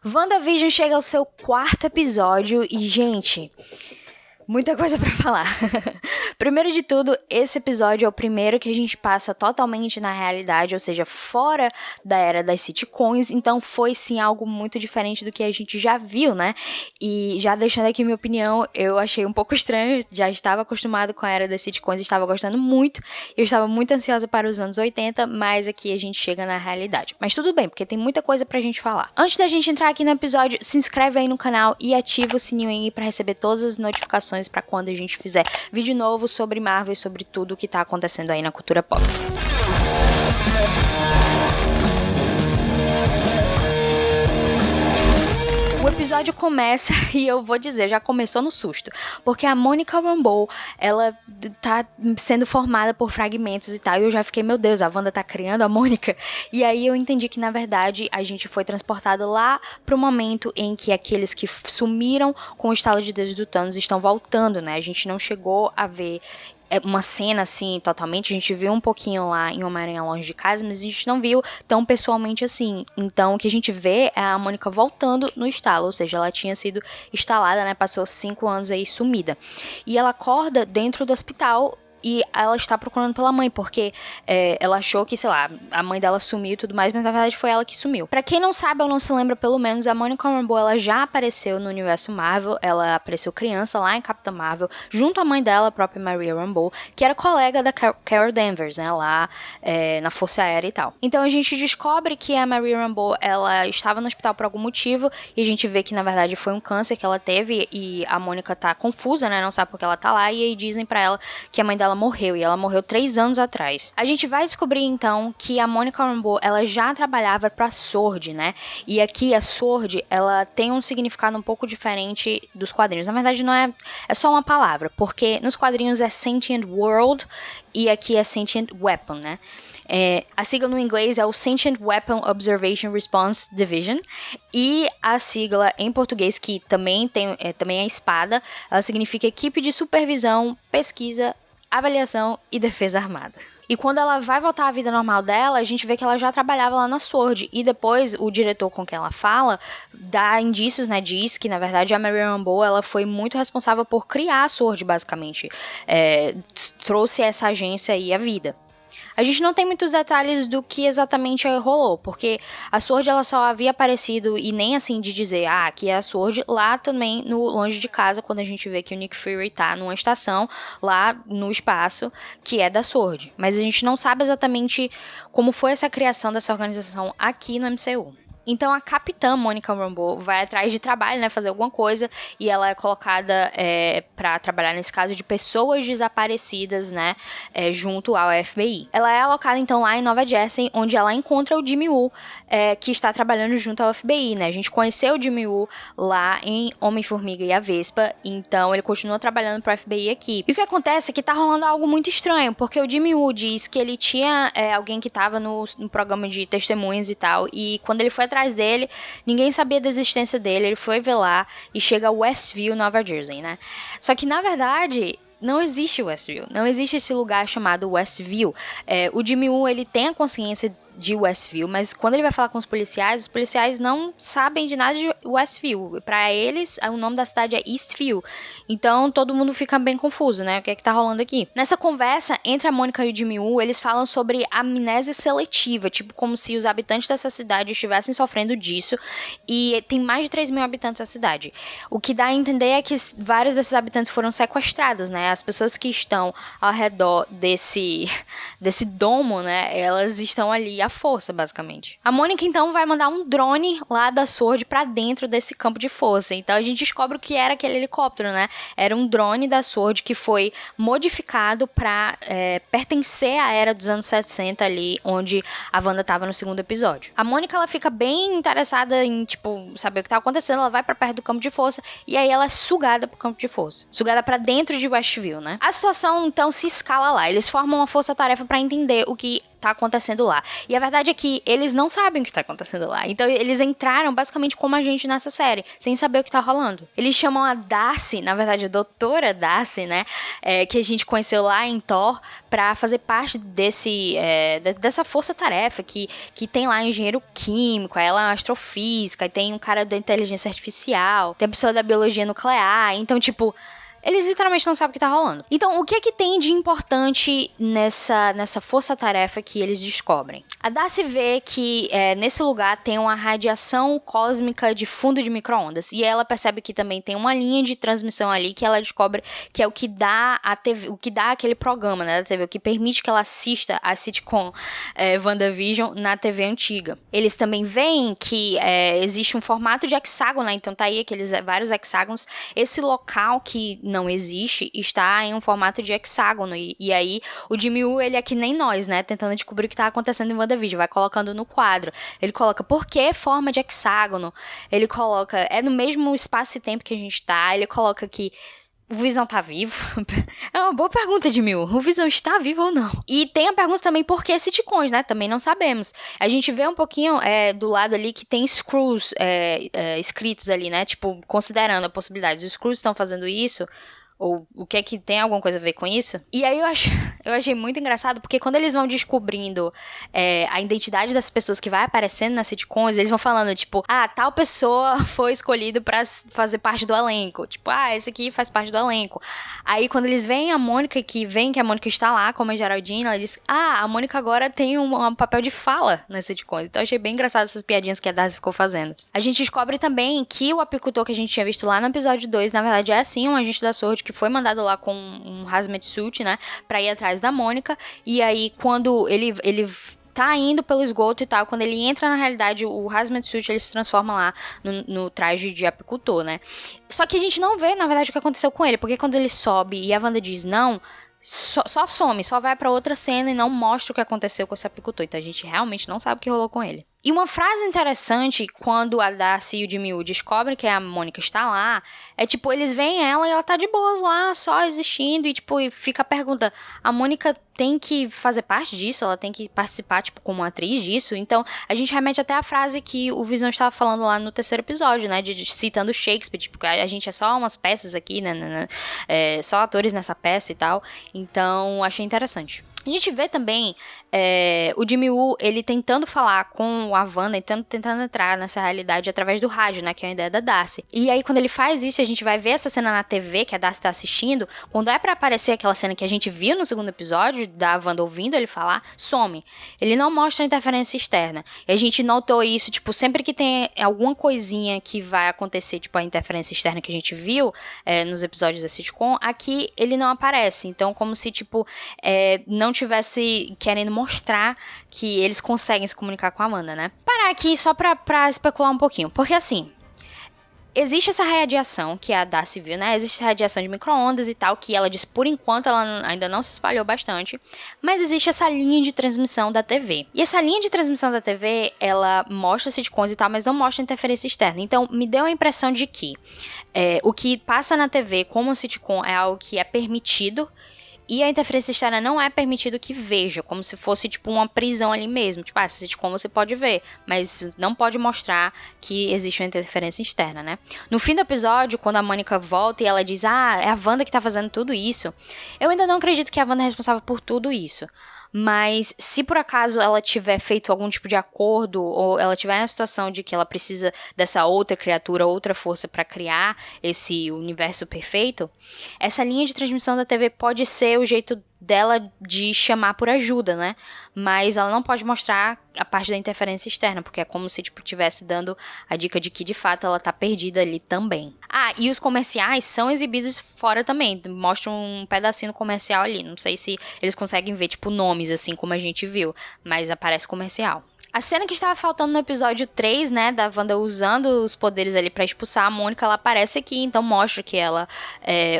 WandaVision chega ao seu 4º episódio e, gente, muita coisa pra falar. Primeiro de tudo, esse episódio é o primeiro que a gente passa totalmente na realidade, ou seja, fora da era das sitcoms, então foi sim algo muito diferente do que a gente já viu, né? E já deixando aqui minha opinião, eu achei um pouco estranho, já estava acostumado com a era das sitcoms, estava gostando muito, eu estava muito ansiosa para os anos 80, mas aqui a gente chega na realidade. Mas tudo bem, porque tem muita coisa pra gente falar. Antes da gente entrar aqui no episódio, se inscreve aí no canal e ativa o sininho aí pra receber todas as notificações para quando a gente fizer vídeo novo sobre Marvel e sobre tudo que tá acontecendo aí na cultura pop. O episódio começa e eu vou dizer, já começou no susto, porque a Monica Rambeau, ela tá sendo formada por fragmentos e tal, e eu já fiquei, meu Deus, a Wanda tá criando a Mônica, e aí eu entendi que na verdade a gente foi transportado lá pro momento em que aqueles que sumiram com o estalo de dedos do Thanos estão voltando, né, a gente não chegou a ver uma cena assim, totalmente, a gente viu um pouquinho lá em Homem-Aranha Longe de Casa, mas a gente não viu tão pessoalmente assim. Então, o que a gente vê é a Mônica voltando no estalo, ou seja, ela tinha sido instalada, né, passou 5 anos aí sumida. E ela acorda dentro do hospital e ela está procurando pela mãe, porque ela achou que, sei lá, a mãe dela sumiu e tudo mais, mas na verdade foi ela que sumiu. Pra quem não sabe ou não se lembra, pelo menos, a Monica Rambeau, ela já apareceu no universo Marvel, ela apareceu criança lá em Capitã Marvel, junto à mãe dela, a própria Maria Rambeau, que era colega da Carol Danvers, né, lá na Força Aérea e tal. Então a gente descobre que a Maria Rambeau, ela estava no hospital por algum motivo, e a gente vê que na verdade foi um câncer que ela teve, e a Mônica tá confusa, né, não sabe por que ela tá lá, e aí dizem pra ela que a mãe dela morreu, e ela morreu 3 anos atrás. A gente vai descobrir, então, que a Monica Rambeau, ela já trabalhava pra SWORD, né? E aqui a SWORD, ela tem um significado um pouco diferente dos quadrinhos. Na verdade, não é só uma palavra, porque nos quadrinhos é Sentient World, e aqui é Sentient Weapon, né? A sigla no inglês é o Sentient Weapon Observation Response Division, e a sigla em português, que também é a espada, ela significa Equipe de Supervisão, Pesquisa, Avaliação e Defesa Armada. E quando ela vai voltar à vida normal dela, a gente vê que ela já trabalhava lá na SWORD. E depois, o diretor com quem ela fala, dá indícios, né, diz que, na verdade, a Maria Rambeau, ela foi muito responsável por criar a SWORD, basicamente. Trouxe essa agência aí à vida. A gente não tem muitos detalhes do que exatamente rolou, porque a SWORD ela só havia aparecido, e nem assim de dizer, que é a SWORD, lá também no Longe de Casa, quando a gente vê que o Nick Fury tá numa estação lá no espaço, que é da SWORD. Mas a gente não sabe exatamente como foi essa criação dessa organização aqui no MCU. Então a Capitã Monica Rambeau vai atrás de trabalho, né, fazer alguma coisa, e ela é colocada pra trabalhar nesse caso de pessoas desaparecidas, né, junto ao FBI. Ela é alocada então lá em Nova Jersey, onde ela encontra o Jimmy Woo, que está trabalhando junto ao FBI, né. A gente conheceu o Jimmy Woo lá em Homem-Formiga e a Vespa, então ele continua trabalhando pro FBI aqui. E o que acontece é que tá rolando algo muito estranho, porque o Jimmy Woo diz que ele tinha alguém que tava no programa de testemunhas e tal, e quando ele foi atrás dele, ninguém sabia da existência dele, ele foi ver lá e chega a Westview, Nova Jersey, né? Só que, na verdade, não existe Westview, não existe esse lugar chamado Westview. O Jimmy Woo, ele tem a consciência de Westview, mas quando ele vai falar com os policiais não sabem de nada de Westview. Pra eles, o nome da cidade é Eastview. Então, todo mundo fica bem confuso, né? O que é que tá rolando aqui? Nessa conversa, entre a Mônica e o Jimmy Woo, eles falam sobre amnésia seletiva, tipo, como se os habitantes dessa cidade estivessem sofrendo disso, e tem mais de 3 mil habitantes da cidade. O que dá a entender é que vários desses habitantes foram sequestrados, né? As pessoas que estão ao redor desse domo, né? Elas estão ali à força, basicamente. A Mônica, então, vai mandar um drone lá da SWORD pra dentro desse campo de força. Então, a gente descobre o que era aquele helicóptero, né? Era um drone da SWORD que foi modificado pra pertencer à era dos anos 60 ali, onde a Wanda tava no 2º episódio. A Mônica, ela fica bem interessada em, tipo, saber o que tá acontecendo. Ela vai pra perto do campo de força e aí ela é sugada pro campo de força. Sugada pra dentro de Westview, né? A situação, então, se escala lá. Eles formam uma força-tarefa pra entender o que tá acontecendo lá. E a verdade é que eles não sabem o que tá acontecendo lá. Então eles entraram basicamente como a gente nessa série, sem saber o que tá rolando. Eles chamam a Darcy, na verdade a doutora Darcy, né, que a gente conheceu lá em Thor, pra fazer parte dessa força-tarefa que tem lá engenheiro químico, ela é uma astrofísica, e tem um cara da inteligência artificial, tem a pessoa da biologia nuclear, então, tipo, eles literalmente não sabem o que tá rolando. Então, o que é que tem de importante nessa força-tarefa que eles descobrem? A Darcy vê que nesse lugar tem uma radiação cósmica de fundo de micro-ondas. E ela percebe que também tem uma linha de transmissão ali que ela descobre que é o que dá a TV, o que dá aquele programa, né, da TV, o que permite que ela assista a sitcom WandaVision na TV antiga. Eles também veem que existe um formato de hexágono, né? Então tá aí aqueles vários hexágonos. Esse local que não existe está em um formato de hexágono. E aí o Jimmy Woo, ele é que nem nós, né? Tentando descobrir o que tá acontecendo em WandaVision. Vai colocando no quadro. Ele coloca por que forma de hexágono? Ele coloca, no mesmo espaço e tempo que a gente tá. Ele coloca que o Visão tá vivo? É uma boa pergunta, Jimmy Woo. O Visão está vivo ou não? E tem a pergunta também por que sitcoms, né? Também não sabemos. A gente vê um pouquinho do lado ali que tem screws escritos ali, né? Tipo, considerando a possibilidade. Os screws estão fazendo isso? Ou o que é que tem alguma coisa a ver com isso? E aí eu achei muito engraçado, porque quando eles vão descobrindo a identidade das pessoas que vai aparecendo nas sitcoms, eles vão falando, tipo, tal pessoa foi escolhido pra fazer parte do elenco. Tipo, esse aqui faz parte do elenco. Aí quando eles veem a Mônica, que veem que a Mônica está lá como a Geraldine, ela diz, a Mônica agora tem um papel de fala nas sitcoms. Então eu achei bem engraçado essas piadinhas que a Darcy ficou fazendo. A gente descobre também que o apicultor que a gente tinha visto lá no episódio 2, na verdade é sim um agente da SWORD, que foi mandado lá com um hazmat suit, né, pra ir atrás da Mônica, e aí quando ele tá indo pelo esgoto e tal, quando ele entra na realidade, o hazmat suit, ele se transforma lá no traje de apicultor, né. Só que a gente não vê, na verdade, o que aconteceu com ele, porque quando ele sobe e a Wanda diz não, só some, só vai pra outra cena e não mostra o que aconteceu com esse apicultor, então a gente realmente não sabe o que rolou com ele. E uma frase interessante, quando a Darcy e o Jimmy Woo descobrem que a Mônica está lá, é tipo, eles veem ela e ela tá de boas lá, só existindo, e tipo, e fica a pergunta, a Mônica tem que fazer parte disso? Ela tem que participar, tipo, como atriz disso? Então, a gente remete até a frase que o Visão estava falando lá no terceiro episódio, né, citando Shakespeare, tipo, a gente é só umas peças aqui, né, só atores nessa peça e tal, então, achei interessante. A gente vê também o Jimmy Woo, ele tentando falar com a Wanda, tentando entrar nessa realidade através do rádio, né, que é a ideia da Darcy. E aí, quando ele faz isso, a gente vai ver essa cena na TV, que a Darcy tá assistindo, quando é pra aparecer aquela cena que a gente viu no segundo episódio, da Wanda ouvindo ele falar, some. Ele não mostra a interferência externa. E a gente notou isso, tipo, sempre que tem alguma coisinha que vai acontecer, tipo, a interferência externa que a gente viu nos episódios da sitcom, aqui ele não aparece. Então, como se, tipo, não tivesse querendo mostrar que eles conseguem se comunicar com a Wanda, né? Parar aqui só pra especular um pouquinho. Porque, assim, existe essa radiação que a Darcy viu, né? Existe essa radiação de micro-ondas e tal, que ela disse, por enquanto, ela ainda não se espalhou bastante. Mas existe essa linha de transmissão da TV. E essa linha de transmissão da TV, ela mostra sitcoms e tal, mas não mostra interferência externa. Então, me deu a impressão de que o que passa na TV como sitcom é algo que é permitido, e a interferência externa não é permitido que veja, como se fosse, tipo, uma prisão ali mesmo. Tipo, essa sitcom você pode ver, mas não pode mostrar que existe uma interferência externa, né? No fim do episódio, quando a Mônica volta e ela diz, é a Wanda que tá fazendo tudo isso, eu ainda não acredito que a Wanda é responsável por tudo isso. Mas se por acaso ela tiver feito algum tipo de acordo, ou ela tiver na situação de que ela precisa dessa outra criatura, outra força para criar esse universo perfeito, essa linha de transmissão da TV pode ser o jeito dela de chamar por ajuda, né? Mas ela não pode mostrar a parte da interferência externa, porque é como se, tipo, estivesse dando a dica de que, de fato, ela tá perdida ali também. E os comerciais são exibidos fora também, mostram um pedacinho comercial ali, não sei se eles conseguem ver, tipo, nomes, assim, como a gente viu, mas aparece comercial. A cena que estava faltando no episódio 3, né, da Wanda usando os poderes ali pra expulsar a Mônica, ela aparece aqui, então mostra que ela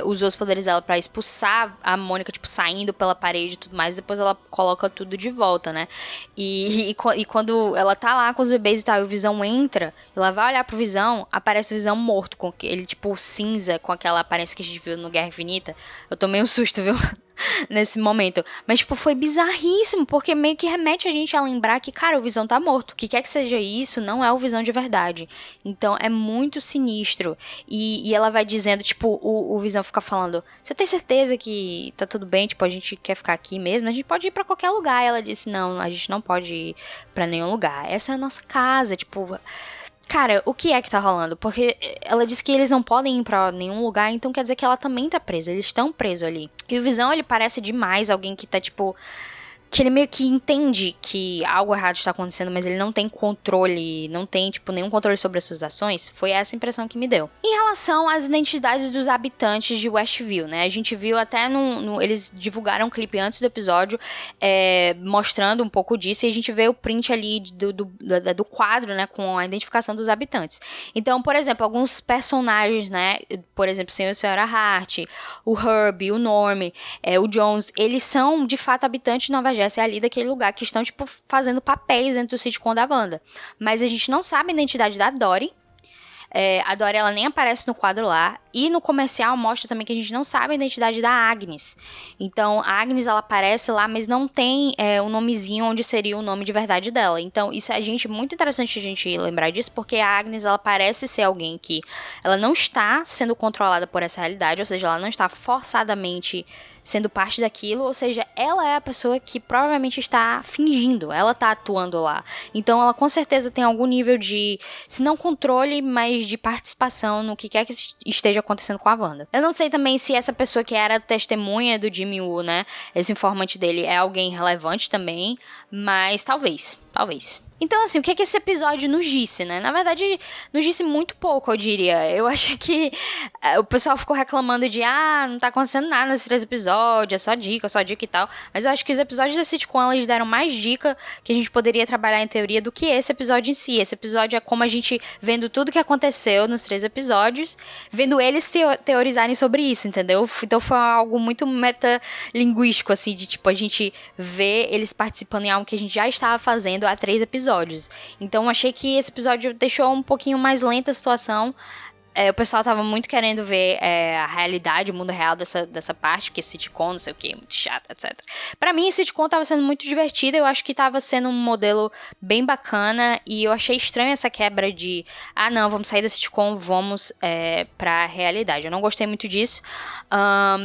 usou os poderes dela pra expulsar a Mônica, tipo, saindo pela parede e tudo mais, depois ela coloca tudo de volta, né, e quando ela tá lá com os bebês e tal, e o Visão entra, ela vai olhar pro Visão, aparece o Visão morto, com ele, tipo, cinza, com aquela aparência que a gente viu no Guerra Infinita. Eu tomei um susto, viu? nesse momento. Mas, tipo, foi bizarríssimo, porque meio que remete a gente a lembrar que, cara, o Visão tá morto. O que quer que seja isso, não é o Visão de verdade. Então, é muito sinistro. E ela vai dizendo, tipo, o Visão fica falando, você tem certeza que tá tudo bem? Tipo, a gente quer ficar aqui mesmo? A gente pode ir pra qualquer lugar. E ela disse, não, a gente não pode ir pra nenhum lugar. Essa é a nossa casa, tipo... Cara, o que é que tá rolando? Porque ela disse que eles não podem ir pra nenhum lugar, então quer dizer que ela também tá presa. Eles estão presos ali. E o Visão, ele parece demais alguém que tá, tipo... Que ele meio que entende que algo errado está acontecendo, mas ele não tem controle, não tem, tipo, nenhum controle sobre as suas ações. Foi essa impressão que me deu. Em relação às identidades dos habitantes de Westview, né? A gente viu até eles divulgaram um clipe antes do episódio, mostrando um pouco disso, e a gente vê o print ali do quadro, né? Com a identificação dos habitantes. Então, por exemplo, alguns personagens, né? Por exemplo, o Senhor e a Senhora Hart, o Herbie, o Norm, o Jones, eles são, de fato, habitantes de Nova Jersey, ali daquele lugar, que estão, tipo, fazendo papéis dentro do sitcom da Wanda. Mas a gente não sabe a identidade da Dory. A Dory, ela nem aparece no quadro lá. E no comercial mostra também que a gente não sabe a identidade da Agnes. Então, a Agnes, ela aparece lá, mas não tem um nomezinho onde seria o nome de verdade dela. Então, isso é muito interessante a gente lembrar disso, porque a Agnes, ela parece ser alguém que ela não está sendo controlada por essa realidade, ou seja, ela não está forçadamente sendo parte daquilo, ou seja, ela é a pessoa que provavelmente está fingindo, ela está atuando lá. Então, ela com certeza tem algum nível de, se não controle, mas de participação no que quer que esteja acontecendo com a Wanda. Eu não sei também se essa pessoa que era testemunha do Jimmy Woo, né, esse informante dele, é alguém relevante também, mas talvez. Então, assim, o que esse episódio nos disse, né? Na verdade, nos disse muito pouco, eu diria. Eu acho que o pessoal ficou reclamando de, não tá acontecendo nada nesses 3 episódios, é só dica e tal. Mas eu acho que os episódios da sitcom, eles deram mais dica que a gente poderia trabalhar em teoria do que esse episódio em si. Esse episódio é como a gente vendo tudo que aconteceu nos 3 episódios, vendo eles teorizarem sobre isso, entendeu? Então foi algo muito metalinguístico, assim, de tipo, a gente ver eles participando em algo que a gente já estava fazendo há 3 episódios. Então achei que esse episódio deixou um pouquinho mais lenta a situação. O pessoal tava muito querendo ver a realidade, o mundo real dessa parte, porque sitcom, não sei o que, muito chato, etc. Pra mim, sitcom tava sendo muito divertido, eu acho que tava sendo um modelo bem bacana, e eu achei estranho essa quebra de, não, vamos sair da sitcom, vamos pra realidade. Eu não gostei muito disso,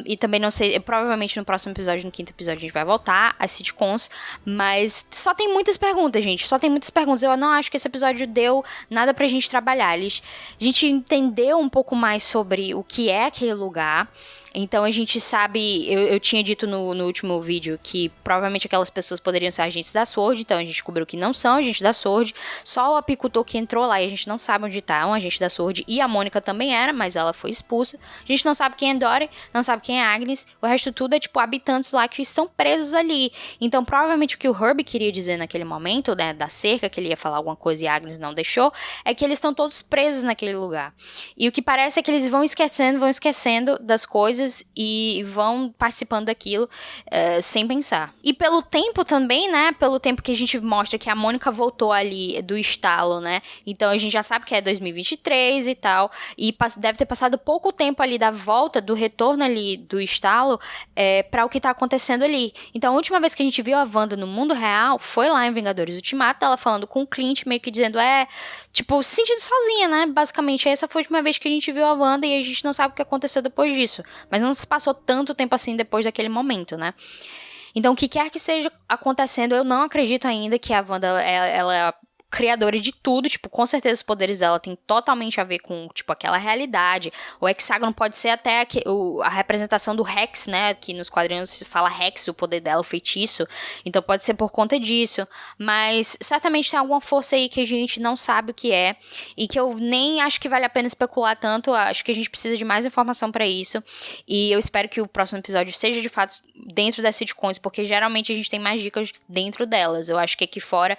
e também não sei, provavelmente no próximo episódio, no 5º episódio, a gente vai voltar às sitcoms, mas só tem muitas perguntas, gente, Eu não acho que esse episódio deu nada pra gente trabalhar. A gente entendeu um pouco mais sobre o que é aquele lugar. Então a gente sabe, eu tinha dito no último vídeo que provavelmente aquelas pessoas poderiam ser agentes da SWORD, então a gente descobriu que não são agentes da SWORD, só o apicultor que entrou lá e a gente não sabe onde tá, um agente da SWORD, e a Mônica também era, mas ela foi expulsa. A gente não sabe quem é Dory, não sabe quem é Agnes, o resto tudo é tipo habitantes lá que estão presos ali. Então provavelmente o que o Herbie queria dizer naquele momento, né, da cerca, que ele ia falar alguma coisa e a Agnes não deixou, é que eles estão todos presos naquele lugar. E o que parece é que eles vão esquecendo das coisas e vão participando daquilo sem pensar. E pelo tempo também, né? Pelo tempo que a gente mostra que a Mônica voltou ali do estalo, né? Então a gente já sabe que é 2023 e tal. E deve ter passado pouco tempo ali da volta, do retorno ali do estalo pra o que tá acontecendo ali. Então a última vez que a gente viu a Wanda no mundo real foi lá em Vingadores Ultimato, ela falando com o Clint, meio que dizendo, tipo, se sentindo sozinha, né? Basicamente, essa foi a última vez que a gente viu a Wanda e a gente não sabe o que aconteceu depois disso. Mas não se passou tanto tempo assim depois daquele momento, né? Então, o que quer que esteja acontecendo, eu não acredito ainda que a Wanda, ela é criadora de tudo, tipo, com certeza os poderes dela tem totalmente a ver com, tipo, aquela realidade. O hexágono pode ser até a representação do Rex, né, que nos quadrinhos se fala Rex, o poder dela, o feitiço, então pode ser por conta disso, mas certamente tem alguma força aí que a gente não sabe o que é, e que eu nem acho que vale a pena especular tanto, acho que a gente precisa de mais informação pra isso, e eu espero que o próximo episódio seja de fato dentro das sitcoms, porque geralmente a gente tem mais dicas dentro delas. Eu acho que aqui fora,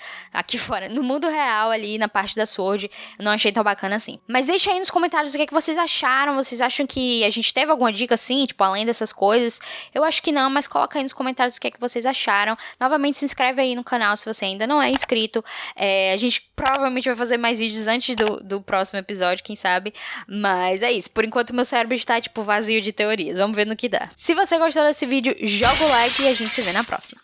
no mundo tudo real ali na parte da Sword. Eu não achei tão bacana assim. Mas deixa aí nos comentários o que é que vocês acharam. Vocês acham que a gente teve alguma dica assim, tipo, além dessas coisas? Eu acho que não, mas coloca aí nos comentários o que é que vocês acharam. Novamente, se inscreve aí no canal se você ainda não é inscrito. A gente provavelmente vai fazer mais vídeos antes do próximo episódio, quem sabe. Mas é isso. Por enquanto, meu cérebro está, tipo, vazio de teorias. Vamos ver no que dá. Se você gostou desse vídeo, joga o like e a gente se vê na próxima.